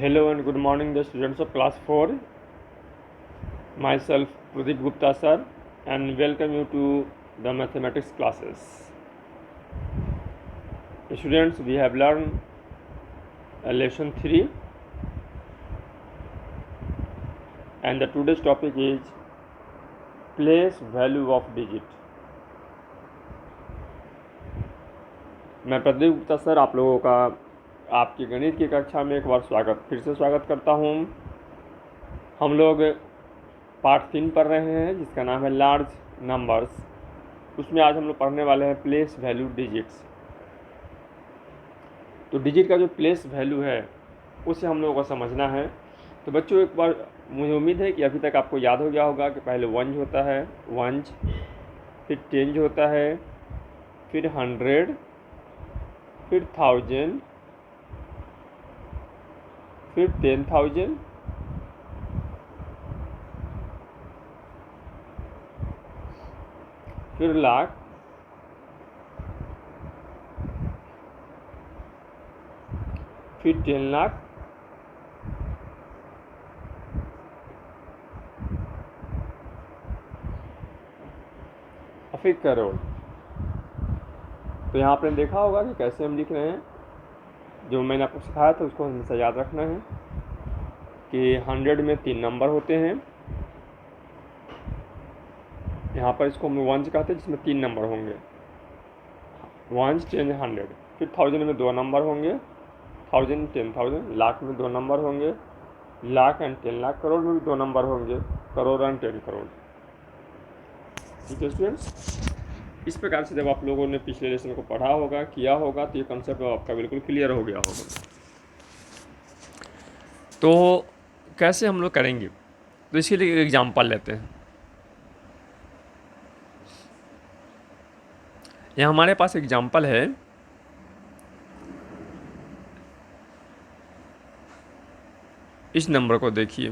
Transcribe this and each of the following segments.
Hello and good morning, the students of class 4. Myself Pradeep Gupta sir, and welcome you to the mathematics classes. Students, we have learned lesson 3, and the today's topic is place value of digit. मैं Pradeep Gupta sir आप लोगों का आपकी गणित की कक्षा में एक बार फिर से स्वागत करता हूँ। हम लोग पार्ट 3 पढ़ रहे हैं जिसका नाम है लार्ज नंबर्स। उसमें आज हम लोग पढ़ने वाले हैं प्लेस वैल्यू डिजिट्स। तो डिजिट का जो प्लेस वैल्यू है उसे हम लोगों को समझना है। तो बच्चों, एक बार मुझे उम्मीद है कि अभी तक आपको याद हो गया होगा कि पहले वंज होता है, वंज, फिर टेंज होता है, फिर 100, फिर 1000, फिर 10,000, फिर लाख, फिर 10 लाख, और फिर करोड़। तो यहाँ आपने देखा होगा कि कैसे हम लिख रहे हैं। जो मैंने आपको सिखाया था उसको हमेशा याद रखना है कि 100 में 3 नंबर होते हैं। यहाँ पर इसको हम वंज कहते हैं जिसमें 3 नंबर होंगे, वंज, 10, 100। फिर 1000 में 2 नंबर होंगे, 1000, 10,000। लाख में 2 नंबर होंगे, लाख एंड 10 लाख। करोड़ में भी 2 नंबर होंगे, करोड़ एंड 10 करोड़। ठीक है स्टूडेंट्स, इस प्रकार से जब आप लोगों ने पिछले लेसन को पढ़ा होगा, किया होगा, तो ये कंसेप्ट आपका बिल्कुल क्लियर हो गया होगा। तो कैसे हम लोग करेंगे, तो इसके लिए एक एग्जाम्पल लेते हैं। यहाँ हमारे पास एग्जाम्पल है, इस नंबर को देखिए।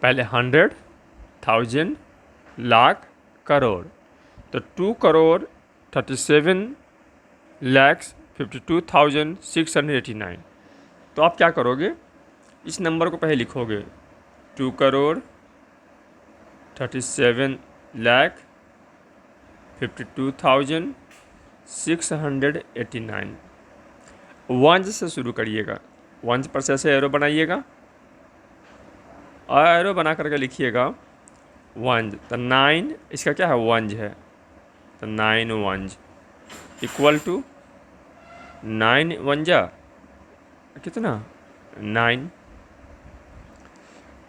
पहले 100, 1000, लाख, करोड़। तो 2,37,52,689। तो आप क्या करोगे, इस नंबर को पहले लिखोगे 2,37,52,689। वंज से शुरू करिएगा, वंज पर से ऐसे एरो बनाइएगा और एरो बना करके लिखिएगा वंज। तो 9, इसका क्या है, वंज है। तो 9 वंज इक्वल टू 9 वंजा कितना, 9।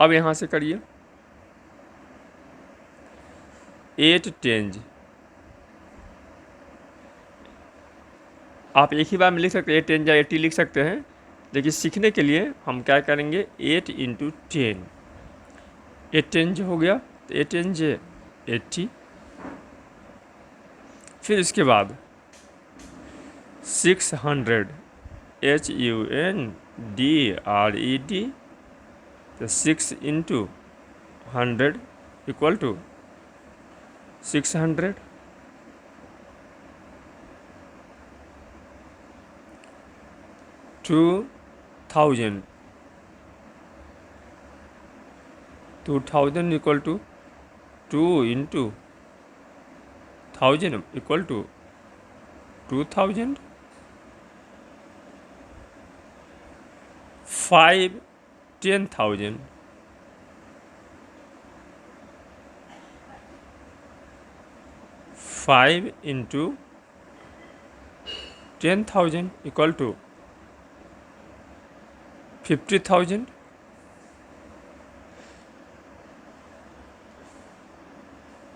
अब यहाँ से करिए 8 टेंज। आप एक ही बार में लिख सकते हैं, 8 टेंज या 80 लिख सकते हैं, लेकिन सीखने के लिए हम क्या करेंगे, 8 × 10। 8 टेंज हो गया, तो 8 टेंज 80। फिर इसके बाद 600, HUNDRED। तो 6 × 100 equal to 600। 2000 equal to 2 × 1000 equal to 2000। 5 10,000। 5 × 10,000 equal to 50,000।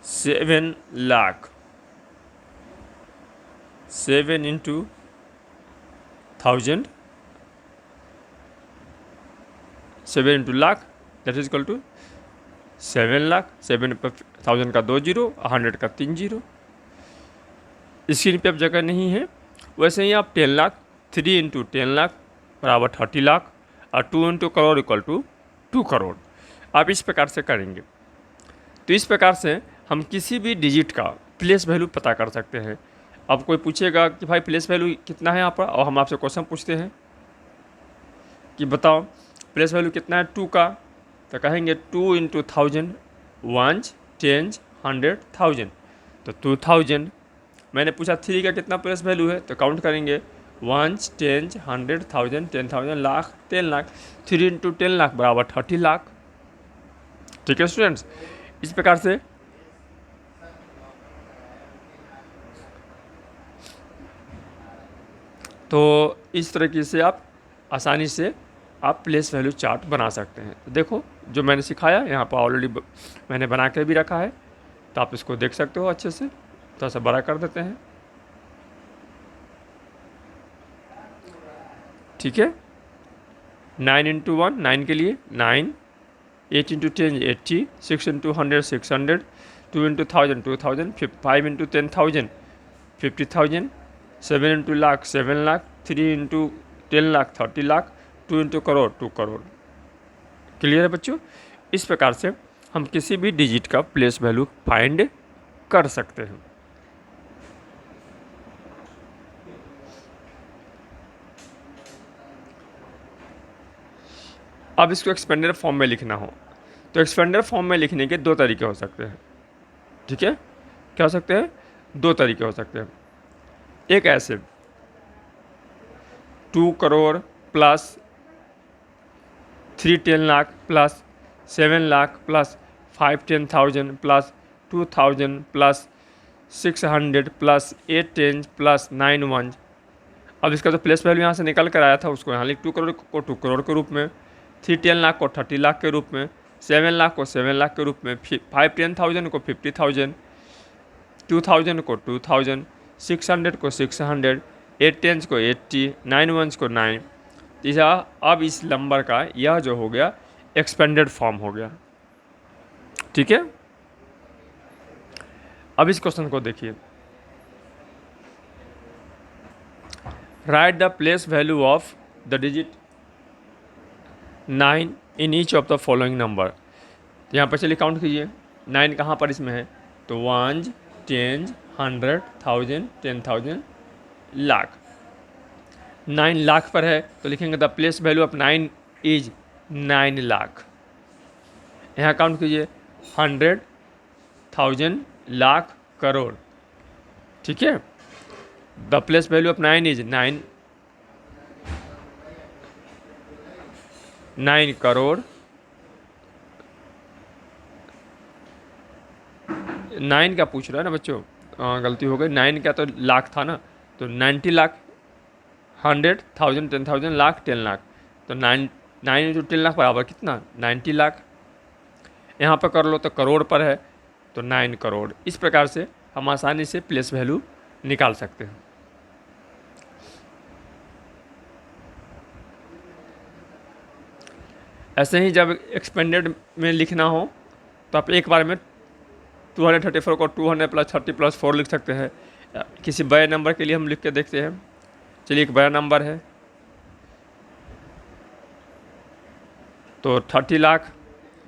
7 lakh. 7 × 1000, 7 × lakh, that is equal to 7 lakh. 7 पर 1000 का 2 जीरो, 100 का 3 जीरो। स्क्रीन पे अब जगह नहीं है, वैसे ही आप 10 लाख, 3 × 10 लाख बराबर 30 लाख, और 2 × करोड़ इक्वल टू 2 करोड़। आप इस प्रकार से करेंगे। तो इस प्रकार से हम किसी भी डिजिट का प्लेस वैल्यू पता कर सकते हैं। अब कोई पूछेगा कि भाई प्लेस वैल्यू कितना है यहाँ पर, और हम आपसे क्वेश्चन पूछते हैं कि बताओ प्लेस वैल्यू कितना है 2 का, तो कहेंगे 2 इंटू 1000 1 10 100 1000, तो 2000। मैंने पूछा 3 का कितना प्लेस वैल्यू है, तो काउंट करेंगे 1 10 100 1000 10,000 लाख 10 लाख, 3 इंटू 10 लाख बराबर 30 लाख। ठीक है स्टूडेंट्स, इस प्रकार से तो इस तरीके से आप आसानी से आप प्लेस वैल्यू चार्ट बना सकते हैं। तो देखो जो मैंने सिखाया यहाँ पर ऑलरेडी मैंने बना के भी रखा है, तो आप इसको देख सकते हो अच्छे से। थोड़ा सा बड़ा कर देते हैं, ठीक है। 9 इंटू 1 9 के लिए 9, 8 into 10 80, 6 into 100 600, 2 into 1000 2000, 5 into 10,000 50,000, 7 into lakh 7 lakh, 3 into 10 lakh 30 lakh, 2 into crore 2 crore. Clear है बच्चों? इस प्रकार से हम किसी भी डिजिट का प्लेस वैल्यू फाइंड कर सकते हैं। अब इसको एक्सपेंडेड फॉर्म में लिखना हो तो एक्सपेंडेड फॉर्म में लिखने के 2 तरीके हो सकते हैं। ठीक है, क्या हो सकते हैं? 2 तरीके हो सकते हैं। एक ऐसे 2 crore plus 3 10 lakh plus 7 lakh plus 5 10,000 plus 2,000 plus 600 plus 8 10 plus 9 1। अब इसका जो प्लेस वैल्यू यहाँ से निकल कर आया था उसको यहाँ लिख 2 करोड़ को 2 करोड़ के रूप में, 3 10 लाख को 30 लाख के रूप में, 7 लाख को 7 लाख के रूप में, 5 10,000 को 50,000, 2,000 को 2,000, 600 को 600, 8 10 को 80, 9 1 को 9। तीसरा अब इस नंबर का यह जो हो गया एक्सपेंडेड फॉर्म हो गया। ठीक है, अब इस क्वेश्चन को देखिए। Right the place value of the digit 9 in each of the following number. तो यहाँ पर चलिए काउंट कीजिए 9 कहाँ पर इसमें है, तो 1 10 100 1000 10,000 लाख। 9 लाख पर है तो लिखेंगे the place value of 9 is 9 lakh. यहाँ काउंट कीजिए 100 1000 लाख करोड़। ठीक है, the place value of 9 is 9 crore. 9 का पूछ रहा है ना बच्चों, गलती हो गई, 9 का तो लाख था ना, तो 90 लाख, 100 1000 10,000 लाख 10 लाख, तो 9 इंटू 10 लाख बराबर कितना 90 लाख। यहाँ पर कर लो तो करोड़ पर है तो 9 करोड़। इस प्रकार से हम आसानी से प्लेस वैल्यू निकाल सकते हैं। ऐसे ही जब एक्सपेंडेड में लिखना हो तो आप एक बार में 234 को 200 प्लस 30 प्लस 4 लिख सकते हैं। किसी बड़े नंबर के लिए हम लिख के देखते हैं। चलिए एक बड़ा नंबर है तो 30 lakh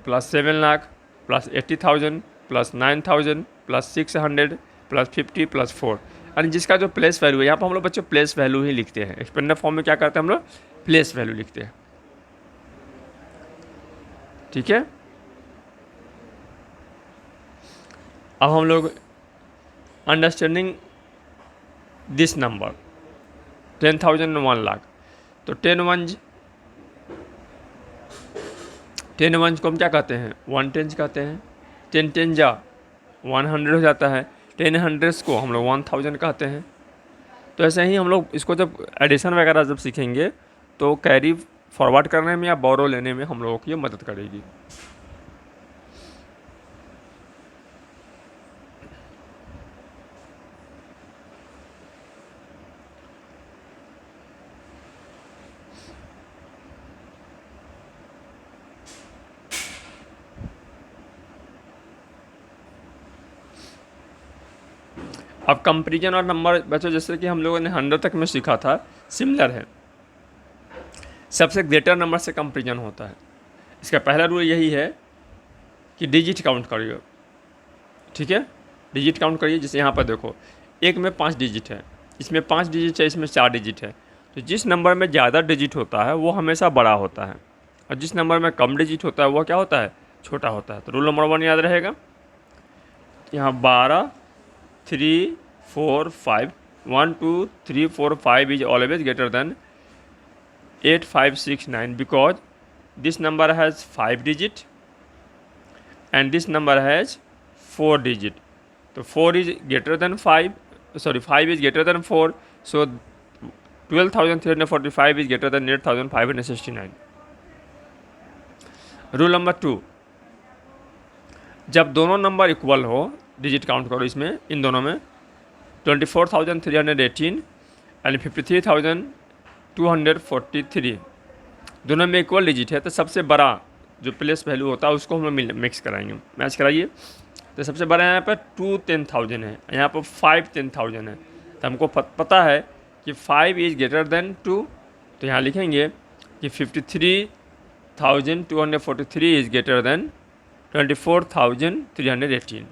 plus 7 lakh plus 80,000 plus 9,000 plus 600 plus 50 plus 4, यानी जिसका जो प्लेस वैल्यू है, यहाँ पर हम लोग बच्चों प्लेस वैल्यू ही लिखते हैं। एक्सपेंडेड फॉर्म में क्या करते हैं हम लोग, प्लेस वैल्यू लिखते हैं। ठीक है, अब हम लोग अंडरस्टैंडिंग दिस नंबर 10,000 1 लाख, तो 10 1 को हम क्या कहते हैं, 1 10 कहते हैं। 10 10 जा 100 हो जाता है, 10 100 को हम लोग 1000 कहते हैं। तो ऐसे ही हम लोग इसको जब एडिशन वगैरह जब सीखेंगे तो कैरी फॉरवर्ड करने में या बोरो लेने में हम लोगों की ये मदद करेगी। अब कंपैरिजन और नंबर बच्चों जैसे कि हम लोगों ने 100 तक में सीखा था, सिमिलर है। सबसे ग्रेटर नंबर से कंपैरिजन होता है। इसका पहला रूल यही है कि डिजिट काउंट करिए। ठीक है, डिजिट काउंट करिए। जैसे यहाँ पर देखो, एक में 5 डिजिट है, इसमें 5 डिजिट है, इसमें 4 डिजिट है, तो जिस नंबर में ज़्यादा डिजिट होता है वो हमेशा बड़ा होता है, और जिस नंबर में कम डिजिट होता है वो क्या होता है, छोटा होता है। तो रूल नंबर 1 याद रहेगा, यहाँ 12, 3, 4, 5, 1, 2, 3, 4, 5 is always greater than 8, 5, 6, 9 because this number has 5 digit and this number has 4 digit. तो 4 is greater than 5, sorry 5 is greater than 4, so 12,345 is greater than 8,569. Rule number 2, जब दोनों नंबर इक्वल हो, digit count करो इसमें, इन दोनों में 24,318 and 53,243 दोनों में इक्वल डिजिट है, तो सबसे बड़ा जो प्लेस वैल्यू होता है उसको हम मिक्स कराएंगे, मैच कराइए। तो सबसे बड़ा यहाँ पर 2 10,000 है, यहाँ पर 5 10,000 है। तो हमको पता है कि 5 इज़ ग्रेटर देन 2, तो यहाँ लिखेंगे कि 53,243 इज़ ग्रेटर देन 24,318।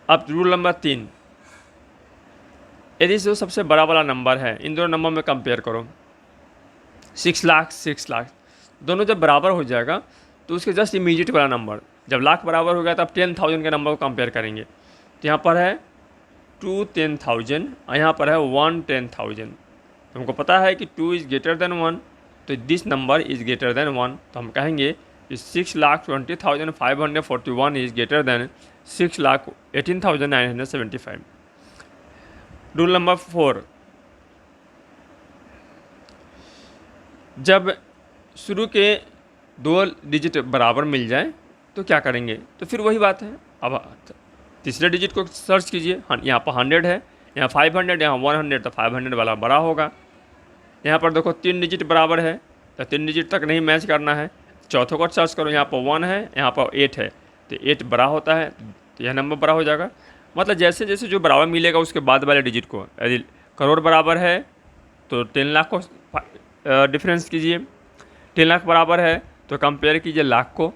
अब रूल नंबर 3, यदि जो सबसे बड़ा वाला नंबर है इन दोनों नंबर में कंपेयर करो, 6 लाख 6 लाख, दोनों जब बराबर हो जाएगा तो उसके जस्ट इमीडिएट वाला नंबर, जब लाख बराबर हो गया तब 10,000 के नंबर को कंपेयर करेंगे। तो यहाँ पर है 2 10,000 और यहाँ पर है 1 10,000। तो हमको पता है कि 2 इज़ ग्रेटर देन 1, तो this number is greater than 1, तो हम कहेंगे कि 6,20,541 is greater than 6,18,975। Rule number 4, जब शुरू के 2 डिजिट बराबर मिल जाए तो क्या करेंगे, तो फिर वही बात है, अब तीसरे डिजिट को सर्च कीजिए। यहाँ पर 100 है, यहाँ 500, यहाँ 100, तो 500 वाला बड़ा होगा। यहाँ पर देखो 3 डिजिट बराबर है, तो 3 डिजिट तक नहीं मैच करना है, चौथों को सर्च करो, यहाँ पर 1 है, यहाँ पर 8 है, तो 8 बड़ा होता है, तो यह नंबर बड़ा हो जाएगा। मतलब जैसे जैसे जो बराबर मिलेगा उसके बाद वाले डिजिट को, यदि करोड़ बराबर है तो 10 लाख को डिफरेंस कीजिए, 10 लाख बराबर है तो कंपेयर कीजिए लाख को,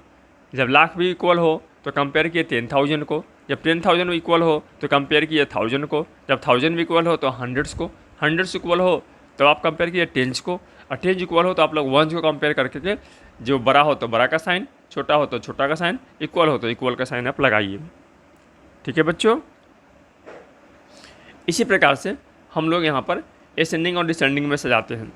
जब लाख भी इक्वल हो तो कंपेयर कीजिए 10,000 को, जब 10,000 इक्वल हो तो कंपेयर कीजिए 1,000 को, जब 1,000 भी इक्वल हो तो 100 को, 100 इक्वल हो तो आप कंपेयर कीजिए 10 को, और 10 इक्वल हो तो आप लोग 1 को कंपेयर करके के जो बड़ा हो तो बड़ा का साइन, छोटा हो तो छोटा का साइन, इक्वल हो तो इक्वल का साइन आप लगाइए। ठीक है बच्चों, इसी प्रकार से हम लोग यहाँ पर असेंडिंग और डिसेंडिंग में सजाते हैं।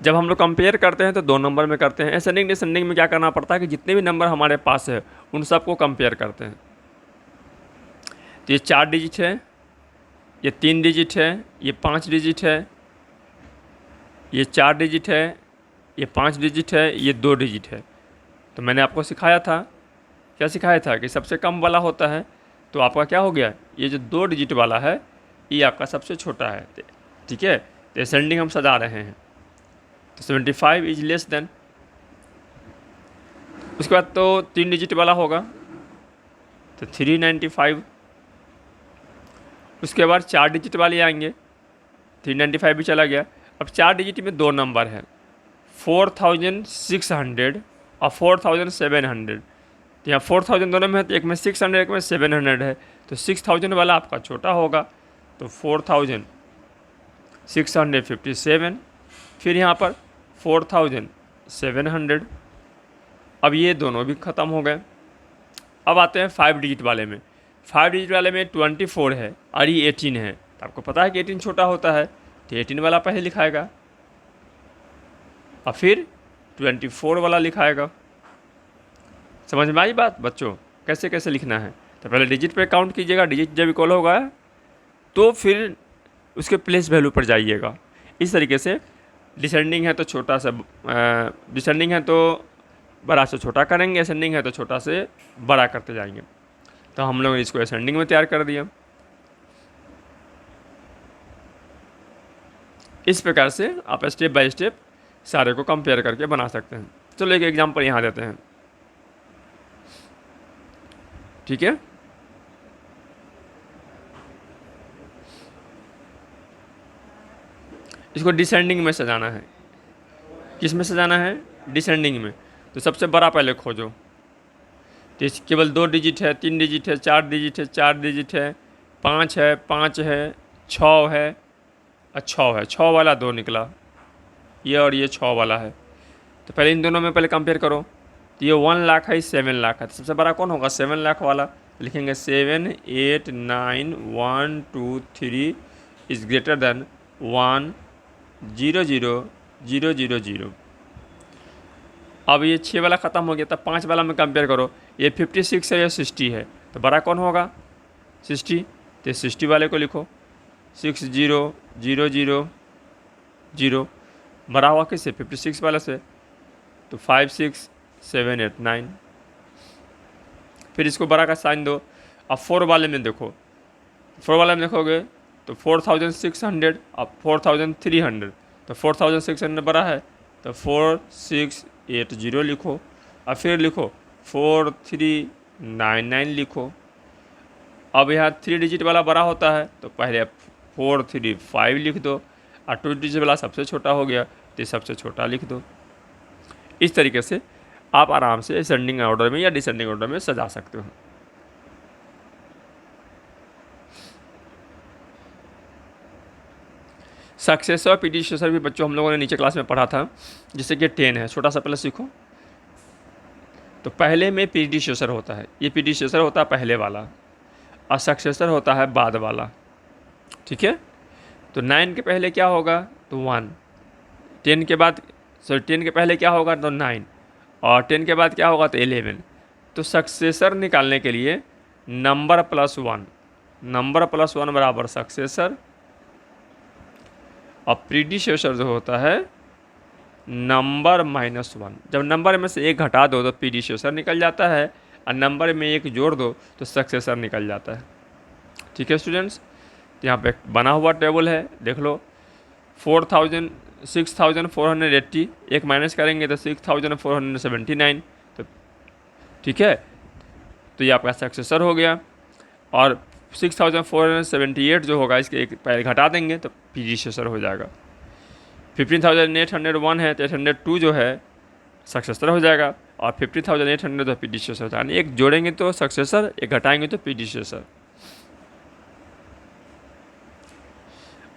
जब हम लोग कंपेयर करते हैं तो 2 नंबर में करते हैं। असेंडिंग डिसेंडिंग में क्या करना पड़ता है कि जितने भी नंबर हमारे पास है उन सबको कंपेयर करते हैं। तो ये 4 डिजिट है, ये 3 डिजिट है, ये 5 डिजिट है, ये 4 डिजिट है, ये 5 डिजिट है, ये 2 डिजिट है। तो मैंने आपको सिखाया था, क्या सिखाया था कि सबसे कम वाला होता है, तो आपका क्या हो गया, ये जो 2 डिजिट वाला है ये आपका सबसे छोटा है। ठीक है, तो असेंडिंग हम सजा रहे हैं, तो 75 इज लेस देन, उसके बाद तो 3 डिजिट वाला होगा तो 395, उसके बाद 4 डिजिट वाले आएंगे, 395 भी चला गया। अब 4 डिजिट में 2 नंबर है, 4,600 और 4,700। तो यहाँ 4,000 दोनों में है, तो एक में 600 एक में 700 है, तो 6,000 वाला आपका छोटा होगा, तो 4,657। फिर यहाँ पर 4,700। अब ये दोनों भी ख़त्म हो गए। अब आते हैं 5 डिजिट वाले में। 5 डिजिट वाले में 24 है और ये 18 है, तो आपको पता है कि 18 छोटा होता है, तो 18 वाला पहले लिखाएगा और फिर 24 वाला लिखाएगा। समझ में आई बात बच्चों, कैसे कैसे लिखना है? तो पहले डिजिट पे काउंट कीजिएगा, डिजिट जब इक्वल होगा तो फिर उसके प्लेस वैल्यू पर जाइएगा। इस तरीके से डिसेंडिंग है तो छोटा सा, डिसेंडिंग है तो बड़ा से छोटा करेंगे, असेंडिंग है तो छोटा से बड़ा करते जाएंगे। तो हम लोग इसको असेंडिंग में तैयार कर दिया। इस प्रकार से आप स्टेप बाय स्टेप सारे को कंपेयर करके बना सकते हैं। चलो एक एग्जांपल यहाँ देते हैं, ठीक है। इसको डिसेंडिंग में सजाना है। किस में सजाना है? डिसेंडिंग में। तो सबसे बड़ा पहले खोजो, तो केवल 2 डिजिट है, 3 डिजिट है, 4 डिजिट है, 4 डिजिट है, 5 है, 5 है, 6 है, 6 है, 6 वाला 2 निकला, ये और ये 6 वाला है। तो पहले इन दोनों में पहले कंपेयर करो। तो ये 1 लाख है, 7 लाख है, तो सबसे बड़ा कौन होगा? 7 लाख वाला। तो लिखेंगे 7 8 9 1 2 3 इज़ ग्रेटर देन 1 0 0 0 0 0। अब ये 6 वाला ख़त्म हो गया, तब 5 वाला में कंपेयर करो। ये 56 है, ये 60 है, तो बड़ा कौन होगा? 60। तो 60 वाले को लिखो 6 0 0 0 0। बड़ा हुआ किससे? 56 वाले से। तो 5 6 7 8 9। फिर इसको बड़ा का साइन दो। अब 4 वाले में देखो, 4 वाले में देखोगे तो 4600, अब 4300, तो 4600 बड़ा है, तो 4680 लिखो। अब फिर लिखो 4399 लिखो। अब यहाँ 3 डिजिट वाला बड़ा होता है, तो पहले 435 लिख दो, और 2 डिजिट वाला सबसे छोटा हो गया, तो सबसे छोटा लिख दो। इस तरीके से आप आराम से असेंडिंग ऑर्डर में या डिसेंडिंग ऑर्डर में सजा सकते हो। सक्सेसर और प्रीडिसेसर भी बच्चों हम लोगों ने नीचे क्लास में पढ़ा था, जैसे कि 10 है, छोटा सा पहले सीखो। तो पहले में प्रीडिसेसर होता है, ये प्रीडिसेसर होता है पहले वाला, और सक्सेसर होता है बाद वाला। ठीक है। तो 9 के पहले क्या होगा? तो 1। 10 के बाद 10 के पहले क्या होगा? तो 9, और 10 के बाद क्या होगा? तो 11। तो सक्सेसर निकालने के लिए नंबर प्लस 1, नंबर प्लस 1 बराबर सक्सेसर, और प्रीडिसेसर जो होता है नंबर माइनस 1। जब नंबर में से एक घटा दो तो प्रीडिसेसर निकल जाता है, और नंबर में एक जोड़ दो तो सक्सेसर निकल जाता है। ठीक है स्टूडेंट्स, तो यहाँ पे बना हुआ टेबल है, देख लो। 6480, एक माइनस करेंगे तो 6479। तो ठीक है, तो ये आपका सक्सेसर हो गया। और 6478 जो होगा, इसके एक पहले घटा देंगे तो प्रीडिसेसर हो जाएगा। 15801 है, तो 802 जो है सक्सेसर हो जाएगा, और 50800 तो प्रीडिसेसर हो जाएगा। एक जोड़ेंगे तो सक्सेसर, एक घटाएंगे तो प्रीडिसेसर।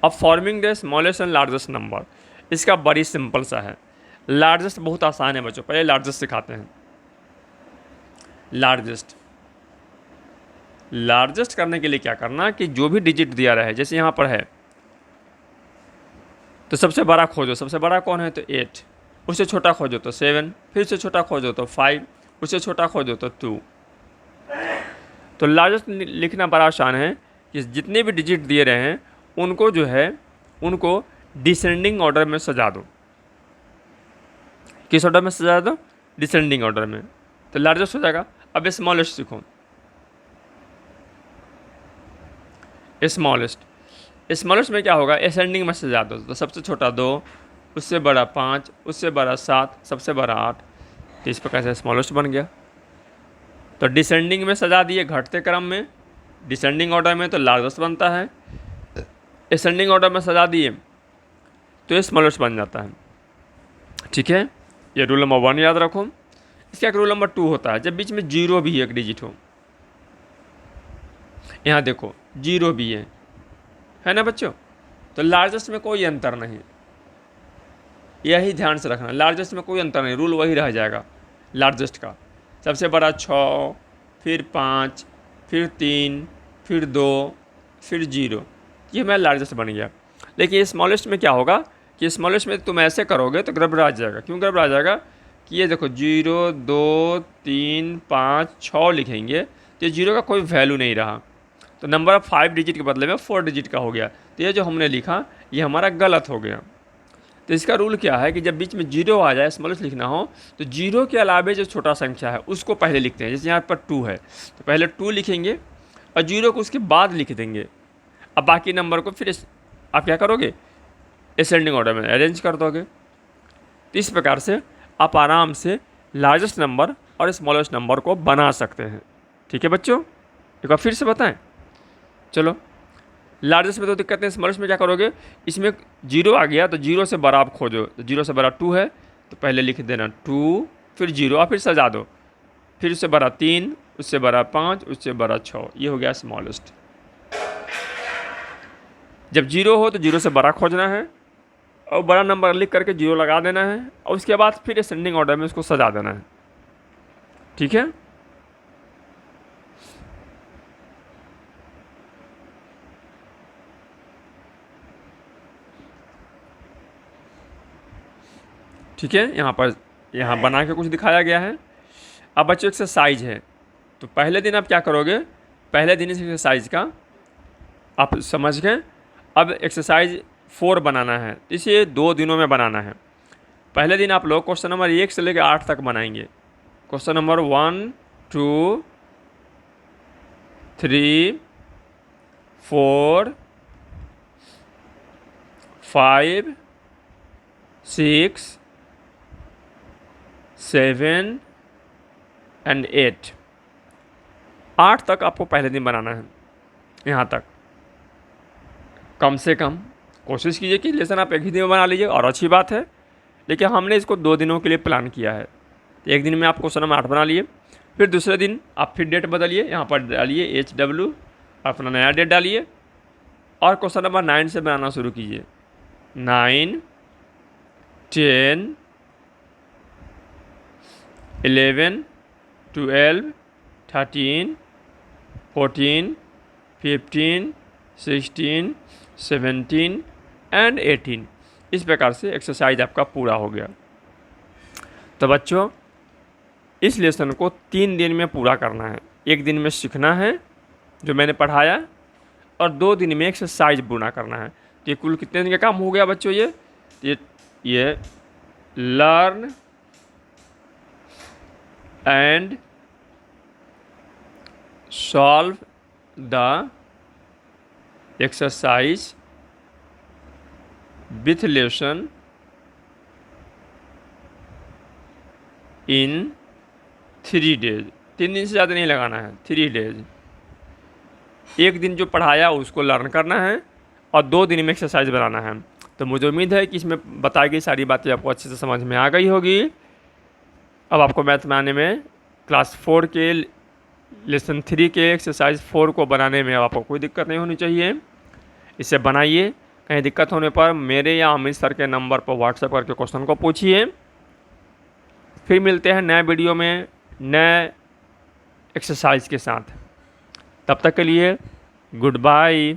अब forming the smallest and largest number, इसका बड़ी सिंपल सा है। लार्जेस्ट बहुत आसान है बच्चों, पहले लार्जेस्ट सिखाते हैं। लार्जेस्ट करने के लिए क्या करना कि जो भी डिजिट दिया रहा है, जैसे यहाँ पर है, तो सबसे बड़ा खोजो। सबसे बड़ा कौन है? तो 8। उससे छोटा खोजो तो 7, फिर से छोटा खोजो तो 5, उससे छोटा खोजो तो 2। तो लार्जेस्ट लिखना बड़ा आसान है कि जितने भी डिजिट दिए रहे हैं उनको जो है, उनको डिसेंडिंग ऑर्डर में सजा दो। किस ऑर्डर में सजा दो? डिसेंडिंग ऑर्डर में। तो लार्जेस्ट हो जाएगा। अब स्मॉलेस्ट सीखो। स्मॉलेस्ट में क्या होगा? असेंडिंग में सजा दो। तो सबसे छोटा 2, उससे बड़ा 5, उससे बड़ा 7, सबसे बड़ा 8। तो इस प्रकार से स्मॉलेस्ट बन गया। तो डिसेंडिंग में सजा दिए, घटते क्रम में। डिसेंडिंग ऑर्डर में तो लार्जेस्ट बनता है, असेंडिंग ऑर्डर में सजा दिए तो ये स्मॉलेस्ट बन जाता है। ठीक है, ये रूल नंबर 1 याद रखो। इसका एक रूल नंबर 2 होता है, जब बीच में 0 भी एक डिजिट हो। यहाँ देखो 0 भी है ना बच्चों? तो लार्जेस्ट में कोई अंतर नहीं, यही ध्यान से रखना। लार्जेस्ट में कोई अंतर नहीं, रूल वही रह जाएगा लार्जेस्ट का। सबसे बड़ा 6, फिर 5, फिर 3, फिर 2, फिर 0, ये मेरा लार्जेस्ट बन गया। लेकिन स्मॉलेस्ट में क्या होगा कि स्मॉलेस्ट में तुम ऐसे करोगे तो गड़बड़ा जाएगा। क्यों गड़बड़ा जाएगा? कि ये देखो 0 2 3 5 6 लिखेंगे तो ये 0 का कोई वैल्यू नहीं रहा, तो नंबर ऑफ 5 डिजिट के बदले में 4 डिजिट का हो गया। तो ये जो हमने लिखा ये हमारा गलत हो गया। तो इसका रूल क्या है कि जब बीच में 0 आ जाए, स्मॉलेस्ट लिखना हो, तो 0 के अलावे जो छोटा संख्या है उसको पहले लिखते हैं। जैसे यहाँ पर 2 है तो पहले 2 लिखेंगे और 0 को उसके बाद लिख देंगे। अब बाकी नंबर को फिर आप क्या करोगे? असेंडिंग ऑर्डर में अरेंज कर दोगे। तो इस प्रकार से आप आराम से लार्जेस्ट नंबर और स्मॉलेस्ट नंबर को बना सकते हैं। ठीक है बच्चों, एक बार फिर से बताएं। चलो, लार्जेस्ट में तो दिक्कत नहीं, स्मॉलेस्ट में क्या करोगे? इसमें 0 आ गया तो 0 से बड़ा आप खोजो। तो 0 से बड़ा 2 है तो पहले लिख देना 2, फिर 0 और फिर सजा दो। फिर उससे बड़ा 3, उससे बड़ा 5, उससे बड़ा 6, ये हो गया स्मॉलेस्ट। जब जीरो हो तो जीरो से बड़ा खोजना है और बड़ा नंबर लिख करके जीरो लगा देना है और उसके बाद फिर असेंडिंग ऑर्डर में उसको सजा देना है। ठीक है, ठीक है, यहाँ बना के कुछ दिखाया गया है। अब बच्चों एक्सरसाइज है, तो पहले दिन आप क्या करोगे, पहले दिन इस एक्सरसाइज का आप समझ गए। अब एक्सरसाइज 4 बनाना है, इसे 2 दिनों में बनाना है। पहले दिन आप लोग क्वेश्चन नंबर 1 से लेकर 8 तक बनाएंगे। Question number 1, 2, 3, 4, 5, 6, 7 and 8। 8 तक आपको पहले दिन बनाना है। यहाँ तक कम से कम कोशिश कीजिए कि लेसन आप एक ही दिन में बना लीजिए, और अच्छी बात है, लेकिन हमने इसको 2 दिनों के लिए प्लान किया है। एक दिन में आप क्वेश्चन नंबर 8 बना लिए, फिर दूसरे दिन आप फिर डेट बदलिए, यहाँ पर डालिए HW, अपना नया डेट डालिए और क्वेश्चन नंबर 9 से बनाना शुरू कीजिए। 9, 10, 11, 12, 13, 14, 15, 16, 17 एंड 18। इस प्रकार से एक्सरसाइज आपका पूरा हो गया। तो बच्चों इस लेसन को 3 दिन में पूरा करना है। एक दिन में सीखना है जो मैंने पढ़ाया, और 2 दिन में एक्सरसाइज पूरा करना है। तो ये कुल कितने दिन का काम हो गया बच्चों? ये learn and solve the exercise with lesson in 3 days. 3 दिन से ज़्यादा नहीं लगाना है, 3 डेज। एक दिन जो पढ़ाया उसको लर्न करना है और 2 दिन में एक्सरसाइज बनाना है। तो मुझे उम्मीद है कि इसमें बताई गई सारी बातें आपको अच्छे से समझ में आ गई होगी। अब आपको मैथ में आने में क्लास 4 के लेसन 3 के एक्सरसाइज 4 को बनाने में आपको कोई दिक्कत नहीं होनी चाहिए। इसे बनाइए, कहीं दिक्कत होने पर मेरे या अमित सर के नंबर पर व्हाट्सएप करके क्वेश्चन को पूछिए। फिर मिलते हैं नए वीडियो में नए एक्सरसाइज के साथ। तब तक के लिए गुड बाय।